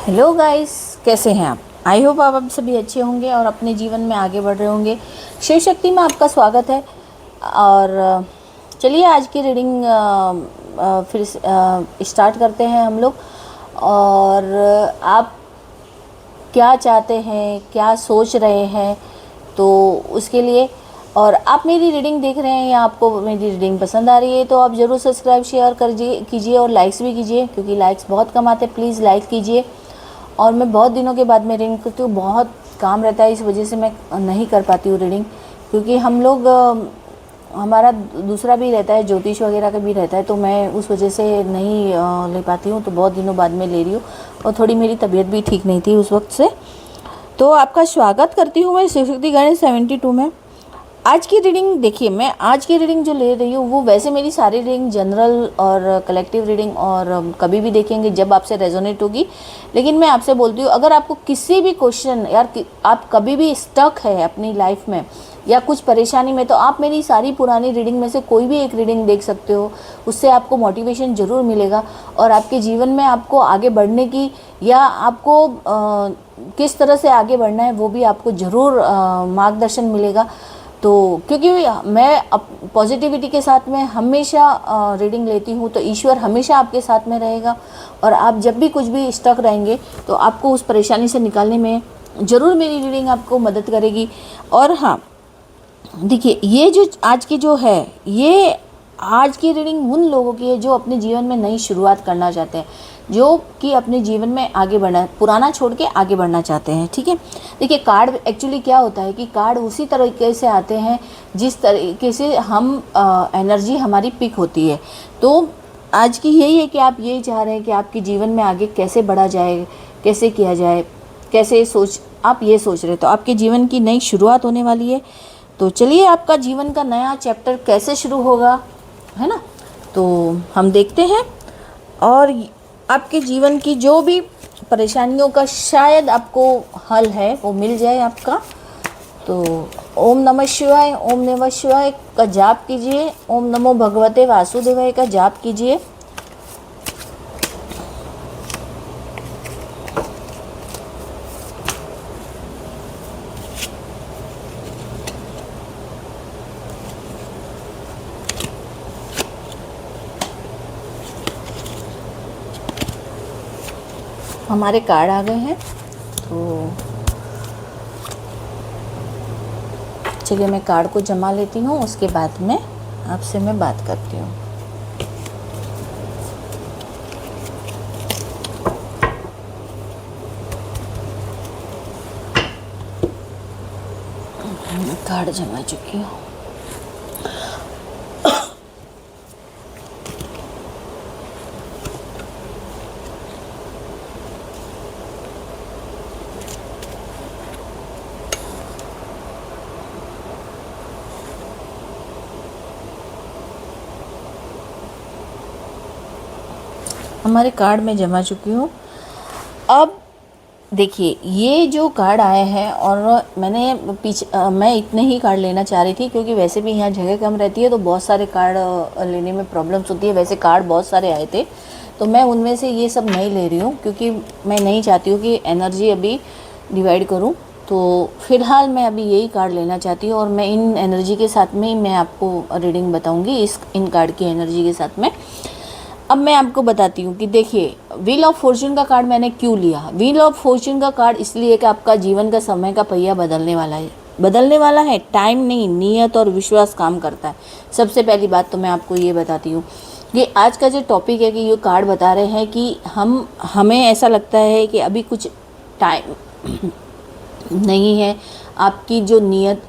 Hello guys, कैसे हैं आप? आई होप आप सभी अच्छे होंगे और अपने जीवन में आगे बढ़ रहे होंगे। शिव शक्ति में आपका स्वागत है। और चलिए आज की रीडिंग फिर स्टार्ट करते हैं हम लोग। और आप क्या चाहते हैं, क्या सोच रहे हैं, तो उसके लिए, और आप मेरी रीडिंग देख रहे हैं या आपको मेरी रीडिंग पसंद आ रही है तो आप ज़रूर सब्सक्राइब शेयर कीजिए और लाइक्स भी कीजिए, क्योंकि लाइक्स बहुत कम आते हैं। प्लीज़ लाइक कीजिए। और मैं बहुत दिनों के बाद मैं रीडिंग करती हूँ, बहुत काम रहता है, इस वजह से मैं नहीं कर पाती हूँ रीडिंग, क्योंकि हम लोग हमारा दूसरा भी रहता है, ज्योतिष वगैरह का भी रहता है, तो मैं उस वजह से नहीं ले पाती हूँ। तो बहुत दिनों बाद मैं ले रही हूँ और थोड़ी मेरी तबीयत भी ठीक नहीं थी उस वक्त से। तो आपका स्वागत करती हूँ मैं शिवशक्ति गणेश 72 में। आज की रीडिंग देखिए, मैं आज की रीडिंग जो ले रही हूँ वो वैसे मेरी सारी रीडिंग जनरल और कलेक्टिव रीडिंग और कभी भी देखेंगे जब आपसे रेजोनेट होगी। लेकिन मैं आपसे बोलती हूँ, अगर आपको किसी भी क्वेश्चन आप कभी भी स्टक है अपनी लाइफ में या कुछ परेशानी में, तो आप मेरी सारी पुरानी रीडिंग में से कोई भी एक रीडिंग देख सकते हो। उससे आपको मोटिवेशन ज़रूर मिलेगा और आपके जीवन में आपको आगे बढ़ने की या आपको किस तरह से आगे बढ़ना है वो भी आपको ज़रूर मार्गदर्शन मिलेगा। तो क्योंकि मैं पॉजिटिविटी के साथ में हमेशा रीडिंग लेती हूँ, तो ईश्वर हमेशा आपके साथ में रहेगा और आप जब भी कुछ भी स्टक रहेंगे तो आपको उस परेशानी से निकालने में ज़रूर मेरी रीडिंग आपको मदद करेगी। और हाँ, देखिए, ये जो आज की जो है, ये आज की रीडिंग उन लोगों की है जो अपने जीवन में नई शुरुआत करना चाहते हैं, जो कि अपने जीवन में आगे बढ़ना, पुराना छोड़ के आगे बढ़ना चाहते हैं। ठीक है, देखिए, कार्ड एक्चुअली क्या होता है कि कार्ड उसी तरीके से आते हैं जिस तरीके से हम एनर्जी हमारी पिक होती है। तो आज की यही है कि आप यही चाह रहे हैं कि आपके जीवन में आगे कैसे बढ़ा जाए, कैसे किया जाए, कैसे आप ये सोच रहे, तो आपके जीवन की नई शुरुआत होने वाली है। तो चलिए, आपका जीवन का नया चैप्टर कैसे शुरू होगा, है ना, तो हम देखते हैं। और आपके जीवन की जो भी परेशानियों का शायद आपको हल है वो मिल जाए आपका। तो ओम नमः शिवाय, ओम नमः शिवाय का जाप कीजिए, ओम नमो भगवते वासुदेवाय का जाप कीजिए। हमारे कार्ड आ गए हैं, तो चलिए मैं कार्ड को जमा लेती हूँ, उसके बाद में आपसे मैं बात करती हूँ। मैं कार्ड जमा चुकी हूँ। हमारे कार्ड में जमा चुकी हूँ। अब देखिए, ये जो कार्ड आए हैं, और मैं इतने ही कार्ड लेना चाह रही थी क्योंकि वैसे भी यहाँ जगह कम रहती है, तो बहुत सारे कार्ड लेने में प्रॉब्लम्स होती है। वैसे कार्ड बहुत सारे आए थे, तो मैं उनमें से ये सब नहीं ले रही हूँ क्योंकि मैं नहीं चाहती हूँ कि एनर्जी अभी डिवाइड करूँ। तो फिलहाल मैं अभी यही कार्ड लेना चाहती हूँ और मैं इन एनर्जी के साथ में ही मैं आपको रीडिंग बताऊँगी, इन कार्ड की एनर्जी के साथ में। अब मैं आपको बताती हूँ कि देखिए, व्हील ऑफ फॉर्च्यून का कार्ड मैंने क्यों लिया। व्हील ऑफ फॉर्च्यून का कार्ड इसलिए कि आपका जीवन का समय का पहिया बदलने वाला है। टाइम नहीं, नियत और विश्वास काम करता है। सबसे पहली बात तो मैं आपको ये बताती हूँ कि आज का जो टॉपिक है कि ये कार्ड बता रहे हैं कि हमें ऐसा लगता है कि अभी कुछ टाइम नहीं है। आपकी जो नियत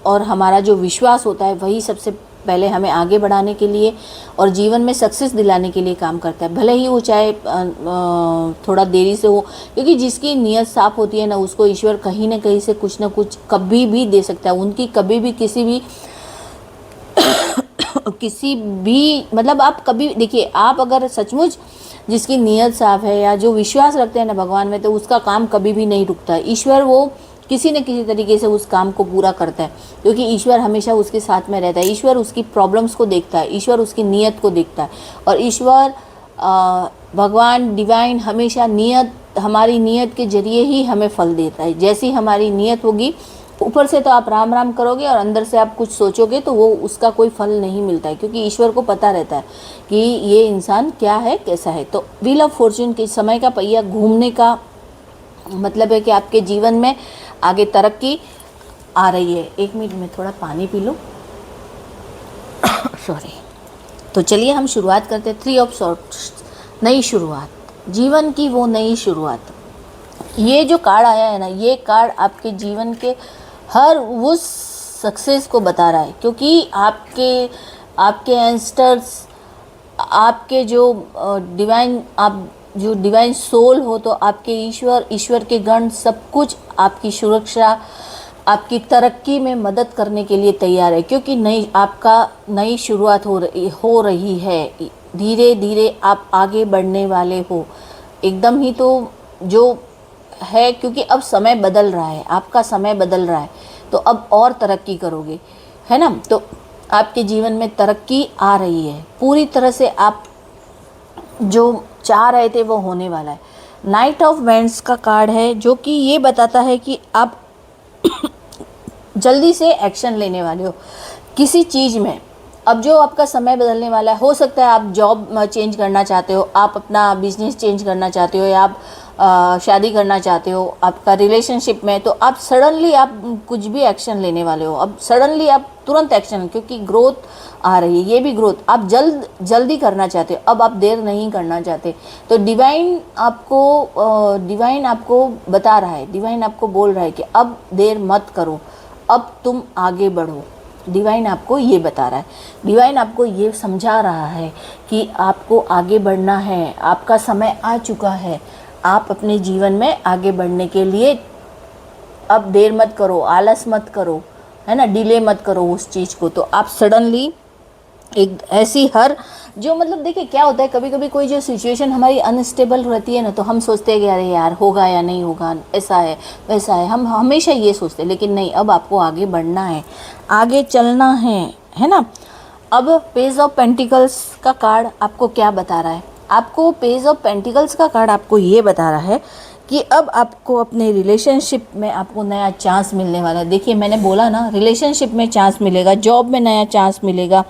और हमारा जो विश्वास होता है वही सबसे पहले हमें आगे बढ़ाने के लिए और जीवन में सक्सेस दिलाने के लिए काम करता है, भले ही वो चाहे थोड़ा देरी से हो, क्योंकि जिसकी नीयत साफ होती है ना, उसको ईश्वर कहीं ना कहीं से कुछ ना कुछ कभी भी दे सकता है। उनकी कभी भी किसी भी मतलब आप कभी देखिए, आप अगर सचमुच जिसकी नीयत साफ है या जो विश्वास रखते हैं ना भगवान में, तो उसका काम कभी भी नहीं रुकता है। ईश्वर वो किसी न किसी तरीके से उस काम को पूरा करता है, क्योंकि ईश्वर हमेशा उसके साथ में रहता है। ईश्वर उसकी प्रॉब्लम्स को देखता है, ईश्वर उसकी नीयत को देखता है, और ईश्वर भगवान डिवाइन हमेशा नियत हमारी नीयत के जरिए ही हमें फल देता है। जैसी हमारी नीयत होगी, ऊपर से तो आप राम राम करोगे और अंदर से आप कुछ सोचोगे तो वो उसका कोई फल नहीं मिलता है, क्योंकि ईश्वर को पता रहता है कि ये इंसान क्या है, कैसा है। तो व्हील ऑफ फॉर्च्यून के समय का पहिया घूमने का मतलब है कि आपके जीवन में आगे तरक्की आ रही है। 1 मिनट में थोड़ा पानी पी लो, सॉरी। तो चलिए हम शुरुआत करते हैं। 3 ऑफ सॉर्ट्स, नई शुरुआत, जीवन की वो नई शुरुआत। ये जो कार्ड आया है ना, ये कार्ड आपके जीवन के हर उस सक्सेस को बता रहा है, क्योंकि आपके एंस्टर्स, आपके जो डिवाइन, आप जो डिवाइन सोल हो, तो आपके ईश्वर के गण सब कुछ आपकी सुरक्षा, आपकी तरक्की में मदद करने के लिए तैयार है, क्योंकि नई शुरुआत हो रही है। धीरे धीरे आप आगे बढ़ने वाले हो, एकदम ही तो जो है, क्योंकि अब समय बदल रहा है, आपका समय बदल रहा है, तो अब और तरक्की करोगे, है ना। तो आपके जीवन में तरक्की आ रही है, पूरी तरह से आप जो चाह रहे थे वो होने वाला है। नाइट ऑफ वैंड्स का कार्ड है, जो कि ये बताता है कि आप जल्दी से एक्शन लेने वाले हो किसी चीज़ में। अब जो आपका समय बदलने वाला है, हो सकता है आप जॉब चेंज करना चाहते हो, आप अपना बिजनेस चेंज करना चाहते हो, या आप शादी करना चाहते हो, आपका रिलेशनशिप में, तो आप सडनली आप कुछ भी एक्शन लेने वाले हो। अब सडनली आप तुरंत एक्शन, क्योंकि ग्रोथ आ रही है, ये भी ग्रोथ आप जल्दी करना चाहते हो, अब आप देर नहीं करना चाहते। तो डिवाइन आपको बता रहा है, डिवाइन आपको बोल रहा है कि अब देर मत करो, अब तुम आगे बढ़ो। डिवाइन आपको ये बता रहा है, डिवाइन आपको ये समझा रहा है कि आपको आगे बढ़ना है, आपका समय आ चुका है, आप अपने जीवन में आगे बढ़ने के लिए अब देर मत करो, आलस मत करो, है ना, डिले मत करो उस चीज़ को। तो आप सडनली एक ऐसी जो मतलब देखिए क्या होता है, कभी कभी कोई जो सिचुएशन हमारी अनस्टेबल रहती है ना, तो हम सोचते हैं कि अरे यार होगा या नहीं होगा, ऐसा है वैसा है, हम हमेशा ये सोचते हैं। लेकिन नहीं, अब आपको आगे बढ़ना है, आगे चलना है ना। अब पेज ऑफ पेंटिकल्स का कार्ड आपको क्या बता रहा है? आपको पेज ऑफ पेंटिकल्स का कार्ड आपको ये बता रहा है कि अब आपको अपने रिलेशनशिप में आपको नया चांस मिलने वाला है। देखिए मैंने बोला ना, रिलेशनशिप में चांस मिलेगा, जॉब में नया चांस मिलेगा,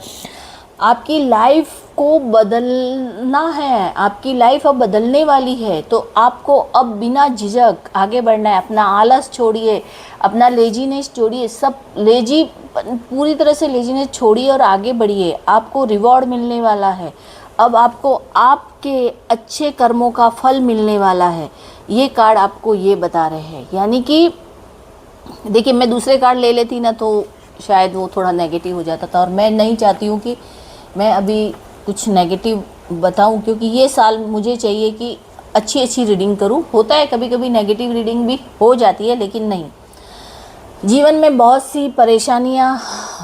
आपकी लाइफ को बदलना है, आपकी लाइफ अब बदलने वाली है। तो आपको अब बिना झिझक आगे बढ़ना है, अपना आलस छोड़िए, अपना लेजीनेस छोड़िए, सब पूरी तरह से लेजीनेस छोड़िए और आगे बढ़िए। आपको रिवॉर्ड मिलने वाला है, अब आपको आपके अच्छे कर्मों का फल मिलने वाला है। ये कार्ड आपको ये बता रहे हैं। यानी कि देखिए मैं दूसरे कार्ड ले लेती ना तो शायद वो थोड़ा नेगेटिव हो जाता था, और मैं नहीं चाहती हूँ कि मैं अभी कुछ नेगेटिव बताऊं, क्योंकि ये साल मुझे चाहिए कि अच्छी रीडिंग करूं। होता है कभी कभी नेगेटिव रीडिंग भी हो जाती है, लेकिन नहीं, जीवन में बहुत सी परेशानियां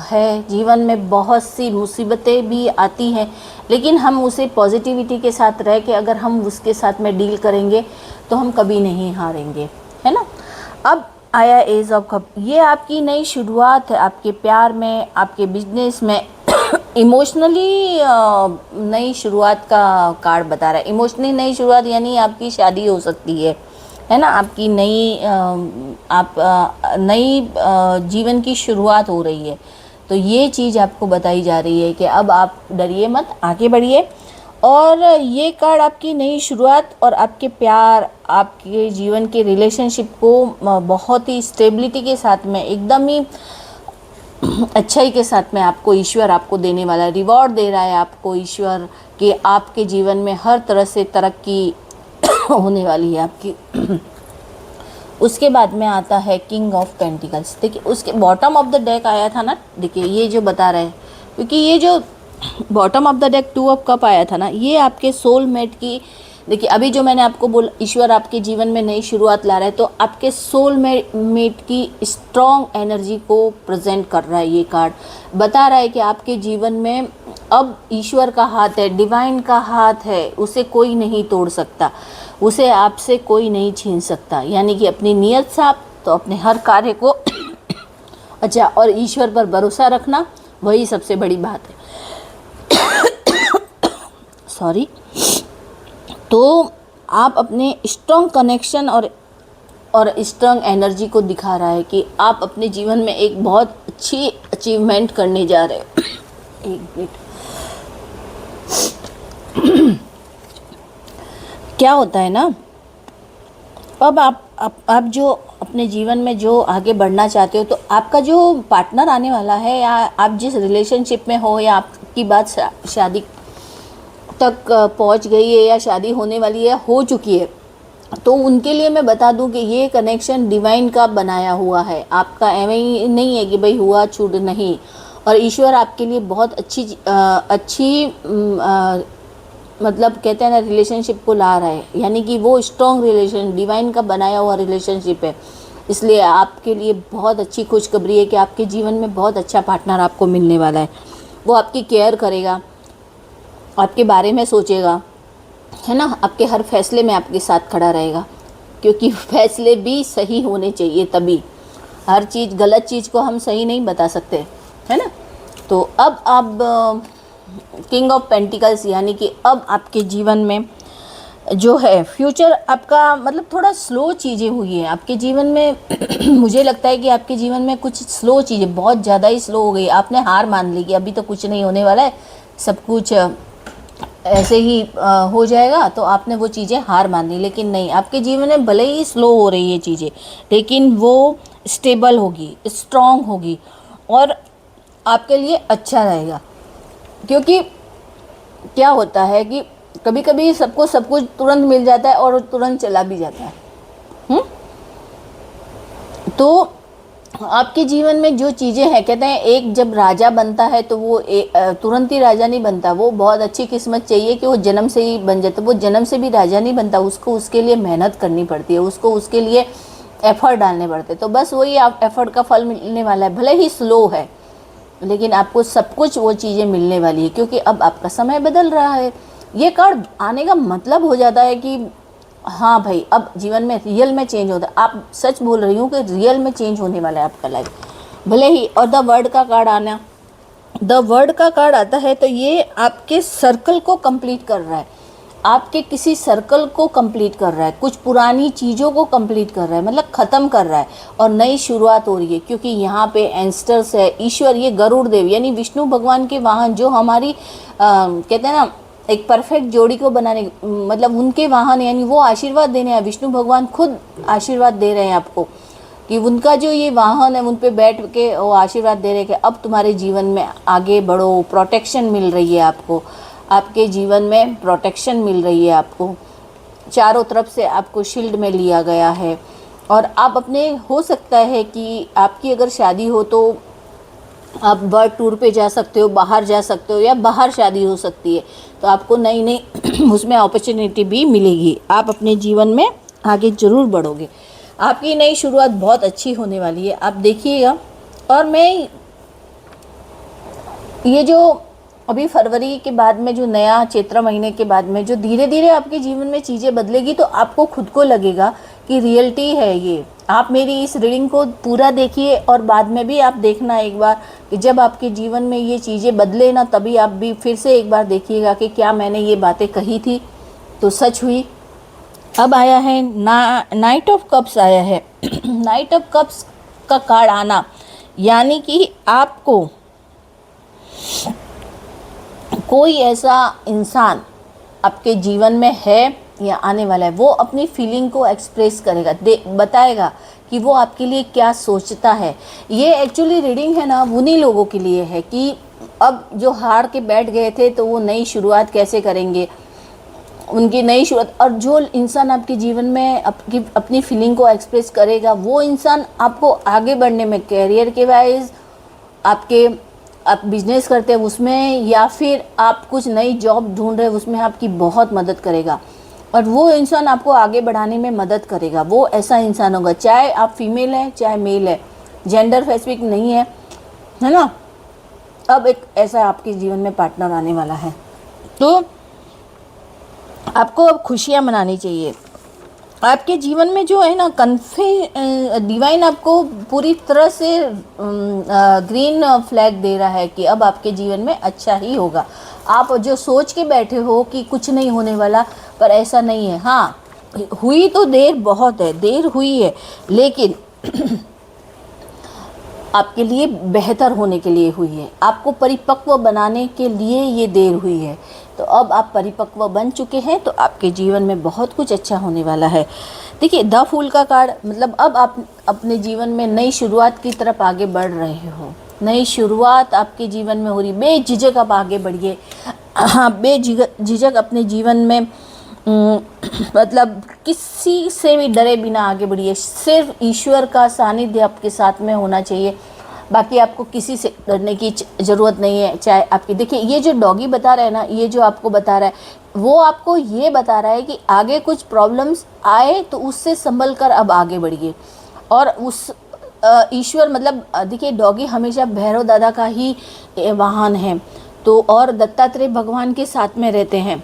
है, जीवन में बहुत सी मुसीबतें भी आती हैं, लेकिन हम उसे पॉजिटिविटी के साथ रह के अगर हम उसके साथ में डील करेंगे तो हम कभी नहीं हारेंगे, है ना। अब आया एज ऑफ कप, ये आपकी नई शुरुआत है, आपके प्यार में, आपके बिजनेस में, इमोशनली नई शुरुआत का कार्ड बता रहा है। इमोशनली नई शुरुआत यानी आपकी शादी हो सकती है ना, आपकी नई जीवन की शुरुआत हो रही है। तो ये चीज़ आपको बताई जा रही है कि अब आप डरिए मत, आगे बढ़िए। और ये कार्ड आपकी नई शुरुआत और आपके प्यार, आपके जीवन के रिलेशनशिप को बहुत ही स्टेबिलिटी के साथ में, एकदम ही अच्छाई के साथ में आपको ईश्वर आपको देने वाला है, रिवॉर्ड दे रहा है आपको ईश्वर, कि आपके जीवन में हर तरह से तरक्की होने वाली है आपकी। उसके बाद में आता है किंग ऑफ पेंटिकल्स। देखिए उसके बॉटम ऑफ द डेक आया था ना, देखिए ये जो बता रहे हैं, क्योंकि ये जो bottom of the deck 2 of cup आया था ना, ये आपके सोलमेट की, देखिए अभी जो मैंने आपको बोला ईश्वर आपके जीवन में नई शुरुआत ला रहा है, तो आपके सोलमेट की स्ट्रॉन्ग एनर्जी को प्रेजेंट कर रहा है। ये कार्ड बता रहा है कि आपके जीवन में अब ईश्वर का हाथ है, डिवाइन का हाथ है, उसे कोई नहीं तोड़ सकता, उसे आपसे कोई नहीं छीन सकता। यानी कि अपनी नीयत साफ, तो अपने हर कार्य को अच्छा, और ईश्वर पर भरोसा रखना, वही सबसे बड़ी बात है। सॉरी। तो आप अपने स्ट्रॉन्ग कनेक्शन और स्ट्रॉन्ग एनर्जी को दिखा रहा है कि आप अपने जीवन में एक बहुत अच्छी अचीवमेंट करने जा रहे हो। एक मिनट। क्या होता है ना, अब आप जो अपने जीवन में जो आगे बढ़ना चाहते हो, तो आपका जो पार्टनर आने वाला है, या आप जिस रिलेशनशिप में हो, या आपकी बात शादी तक पहुंच गई है, या शादी होने वाली है, हो चुकी है, तो उनके लिए मैं बता दूं कि ये कनेक्शन डिवाइन का बनाया हुआ है। आपका एवं ही नहीं है कि भाई हुआ छूट, नहीं। और ईश्वर आपके लिए बहुत अच्छी मतलब कहते हैं ना, रिलेशनशिप को ला रहा है, यानी कि वो स्ट्रॉन्ग रिलेशन, डिवाइन का बनाया हुआ रिलेशनशिप है। इसलिए आपके लिए बहुत अच्छी खुशखबरी है कि आपके जीवन में बहुत अच्छा पार्टनर आपको मिलने वाला है। वो आपकी केयर करेगा, आपके बारे में सोचेगा, है ना, आपके हर फैसले में आपके साथ खड़ा रहेगा, क्योंकि फैसले भी सही होने चाहिए। तभी हर चीज़, गलत चीज़ को हम सही नहीं बता सकते, है ना। तो अब आप किंग ऑफ पेंटिकल्स, यानी कि अब आपके जीवन में जो है फ्यूचर आपका, मतलब थोड़ा स्लो चीज़ें हुई हैं आपके जीवन में। मुझे लगता है कि आपके जीवन में कुछ स्लो चीज़ें, बहुत ज़्यादा ही स्लो हो गई। आपने हार मान ली कि अभी तो कुछ नहीं होने वाला है, सब कुछ ऐसे ही हो जाएगा, तो आपने वो चीज़ें हार मान ली। लेकिन नहीं, आपके जीवन में भले ही स्लो हो रही है चीज़ें, लेकिन वो स्टेबल होगी, स्ट्रॉन्ग होगी, और आपके लिए अच्छा रहेगा। क्योंकि क्या होता है कि कभी कभी सबको सब कुछ तुरंत मिल जाता है और तुरंत चला भी जाता है। तो आपके जीवन में जो चीज़ें हैं, कहते हैं एक जब राजा बनता है तो वो तुरंत ही राजा नहीं बनता। वो बहुत अच्छी किस्मत चाहिए कि वो जन्म से ही बन जाता। वो जन्म से भी राजा नहीं बनता, उसको उसके लिए मेहनत करनी पड़ती है, उसको उसके लिए एफर्ट डालने पड़ते। तो बस वही आप एफर्ट का फल मिलने वाला है, भले ही स्लो है, लेकिन आपको सब कुछ वो चीज़ें मिलने वाली है, क्योंकि अब आपका समय बदल रहा है। ये कार्ड आने का मतलब हो जाता है कि हाँ भाई, अब जीवन में रियल में चेंज होता है। आप सच बोल रही हूँ कि रियल में चेंज होने वाला है आपका लाइफ, भले ही। और द वर्ड का कार्ड आना, द वर्ड का कार्ड आता है, तो ये आपके सर्कल को कंप्लीट कर रहा है, आपके किसी सर्कल को कंप्लीट कर रहा है, कुछ पुरानी चीज़ों को कंप्लीट कर रहा है, मतलब ख़त्म कर रहा है, और नई शुरुआत हो रही है। क्योंकि यहाँ पे एंस्टर्स है, ईश्वर, ये गरुड़ देव यानी विष्णु भगवान के वाहन, जो हमारी कहते हैं ना, एक परफेक्ट जोड़ी को बनाने, मतलब उनके वाहन, यानी वो आशीर्वाद देने हैं। विष्णु भगवान खुद आशीर्वाद दे रहे हैं आपको, कि उनका जो ये वाहन है, उन पे बैठ के वो आशीर्वाद दे रहे हैं कि अब तुम्हारे जीवन में आगे बढ़ो, प्रोटेक्शन मिल रही है आपको, आपके जीवन में प्रोटेक्शन मिल रही है आपको, चारों तरफ से आपको शील्ड में लिया गया है। और आप अपने, हो सकता है कि आपकी अगर शादी हो तो आप वर्ल्ड टूर पे जा सकते हो, बाहर जा सकते हो, या बाहर शादी हो सकती है, तो आपको नई नई उसमें अपॉर्चुनिटी भी मिलेगी। आप अपने जीवन में आगे ज़रूर बढ़ोगे, आपकी नई शुरुआत बहुत अच्छी होने वाली है, आप देखिएगा। और मैं ये जो अभी फरवरी के बाद में, जो नया चैत्र महीने के बाद में जो धीरे धीरे आपके जीवन में चीज़ें बदलेगी, तो आपको खुद को लगेगा कि रियलिटी है ये। आप मेरी इस रीडिंग को पूरा देखिए, और बाद में भी आप देखना एक बार, कि जब आपके जीवन में ये चीज़ें बदले ना, तभी आप भी फिर से एक बार देखिएगा कि क्या मैंने ये बातें कही थी तो सच हुई। अब आया है नाइट ऑफ कप्स आया है। नाइट ऑफ कप्स का कार्ड आना, यानी कि आपको कोई ऐसा इंसान आपके जीवन में है या आने वाला है, वो अपनी फीलिंग को एक्सप्रेस करेगा, बताएगा कि वो आपके लिए क्या सोचता है। ये एक्चुअली रीडिंग है ना, उन्हीं लोगों के लिए है कि अब जो हार के बैठ गए थे, तो वो नई शुरुआत कैसे करेंगे, उनकी नई शुरुआत। और जो इंसान आपके जीवन में अपनी फीलिंग को एक्सप्रेस करेगा, वो इंसान आपको आगे बढ़ने में, कैरियर के वाइज, आप बिजनेस करते हैं उसमें, या फिर आप कुछ नई जॉब ढूंढ रहे हैं उसमें, आपकी बहुत मदद करेगा। और वो इंसान आपको आगे बढ़ाने में मदद करेगा। वो ऐसा इंसान होगा, चाहे आप फीमेल हैं चाहे मेल है, जेंडर स्पेसिफिक नहीं है, है ना। अब एक ऐसा आपके जीवन में पार्टनर आने वाला है, तो आपको अब खुशियाँ मनानी चाहिए। आपके जीवन में जो है ना, डिवाइन आपको पूरी तरह से ग्रीन फ्लैग दे रहा है कि अब आपके जीवन में अच्छा ही होगा। आप जो सोच के बैठे हो कि कुछ नहीं होने वाला, पर ऐसा नहीं है। हाँ, हुई तो देर बहुत है, देर हुई है, लेकिन आपके लिए बेहतर होने के लिए हुई है, आपको परिपक्व बनाने के लिए ये देर हुई है। तो अब आप परिपक्व बन चुके हैं, तो आपके जीवन में बहुत कुछ अच्छा होने वाला है। देखिए, द फूल का कार्ड मतलब अब आप अपने जीवन में नई शुरुआत की तरफ आगे बढ़ रहे हो। नई शुरुआत आपके जीवन में हो रही, बेझिझक आप आगे बढ़िए। हाँ, बेझिझक अपने जीवन में मतलब किसी से भी डरे बिना आगे बढ़िए। सिर्फ ईश्वर का सानिध्य आपके साथ में होना चाहिए, बाकी आपको किसी से डरने की ज़रूरत नहीं है। चाहे आपकी, देखिए ये जो डॉगी बता रहा है ना, ये जो आपको बता रहा है, वो आपको ये बता रहा है कि आगे कुछ प्रॉब्लम्स आए तो उससे संभल कर अब आगे बढ़िए। और उस ईश्वर मतलब देखिए, डॉगी हमेशा भैरव दादा का ही वाहन है, तो और दत्तात्रेय भगवान के साथ में रहते हैं।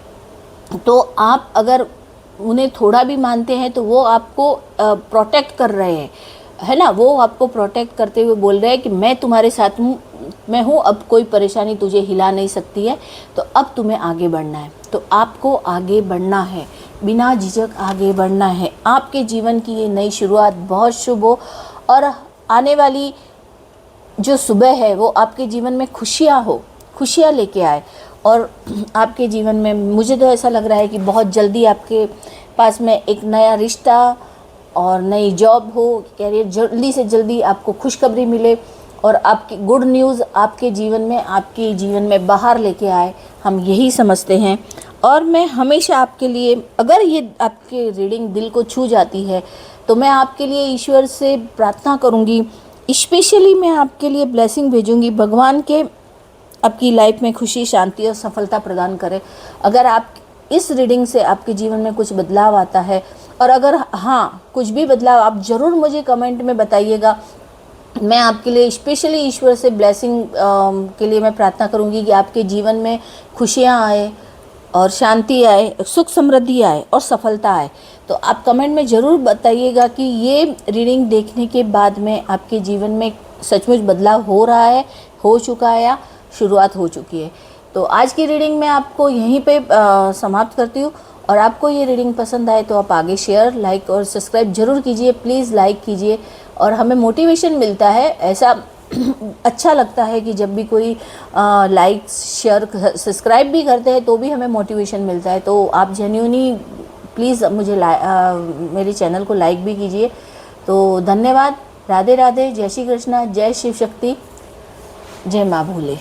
तो आप अगर उन्हें थोड़ा भी मानते हैं तो वो आपको प्रोटेक्ट कर रहे हैं, है ना। वो आपको प्रोटेक्ट करते हुए बोल रहे हैं कि मैं तुम्हारे साथ मैं हूँ, अब कोई परेशानी तुझे हिला नहीं सकती है, तो अब तुम्हें आगे बढ़ना है। तो आपको आगे बढ़ना है, बिना झिझक आगे बढ़ना है। आपके जीवन की ये नई शुरुआत बहुत शुभ हो, और आने वाली जो सुबह है वो आपके जीवन में खुशियाँ लेके आए। और आपके जीवन में मुझे तो ऐसा लग रहा है कि बहुत जल्दी आपके पास में एक नया रिश्ता और नई जॉब हो, कैरियर जल्दी से जल्दी आपको खुशखबरी मिले, और आपकी गुड न्यूज़ आपके जीवन में बाहर लेके आए, हम यही समझते हैं। और मैं हमेशा आपके लिए, अगर ये आपके रीडिंग दिल को छू जाती है, तो मैं आपके लिए ईश्वर से प्रार्थना करूँगी, स्पेशली मैं आपके लिए ब्लेसिंग भेजूँगी, भगवान के आपकी लाइफ में खुशी, शांति और सफलता प्रदान करें। अगर आप इस रीडिंग से आपके जीवन में कुछ बदलाव आता है, और अगर हाँ कुछ भी बदलाव, आप ज़रूर मुझे कमेंट में बताइएगा। मैं आपके लिए स्पेशली ईश्वर से ब्लेसिंग के लिए मैं प्रार्थना करूंगी कि आपके जीवन में खुशियाँ आए और शांति आए, सुख समृद्धि आए और सफलता आए। तो आप कमेंट में ज़रूर बताइएगा कि ये रीडिंग देखने के बाद में आपके जीवन में सचमुच बदलाव हो रहा है, हो चुका है, या शुरुआत हो चुकी है। तो आज की रीडिंग मैं आपको यहीं पे समाप्त करती हूँ। और आपको ये रीडिंग पसंद आए तो आप आगे शेयर, लाइक और सब्सक्राइब जरूर कीजिए, प्लीज़ लाइक कीजिए। और हमें मोटिवेशन मिलता है, ऐसा अच्छा लगता है कि जब भी कोई लाइक, शेयर, सब्सक्राइब भी करते हैं तो भी हमें मोटिवेशन मिलता है। तो आप जेन्युइनली प्लीज़ मुझे मेरे चैनल को लाइक भी कीजिए। तो धन्यवाद। राधे राधे, जय श्री कृष्णा, जय शिव शक्ति, जय माँ भोले।